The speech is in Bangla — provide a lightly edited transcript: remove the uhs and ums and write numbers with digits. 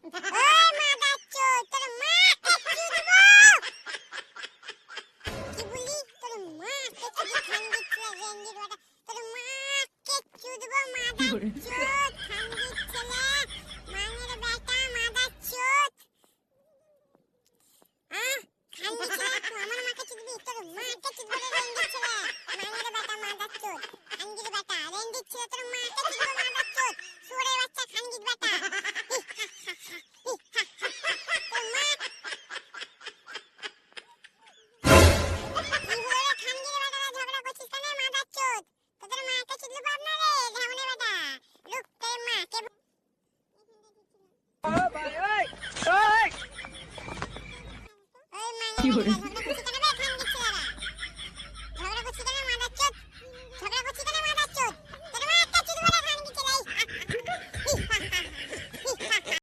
মাদারচোদ তোর মা চুদবো কি বলি তোর মা চুদি খান্দি ছেলে রেন্ডির বাটা তোর মা চুদবো মাদারচোদ খান্দি ছেলে মানের বেটা মাদারচোদ খান্দি ছেলে তুই আমার মাকে চুদবি তোর মাকে চুদবো রেন্ডির ছেলে মানের বেটা মাদারচোদ খান্দির বেটা রেন্ডির ছেলে তোর মাকে চুদবো মাদারচোদ সুরে বাচ্চা খান্দির বেটা কি করে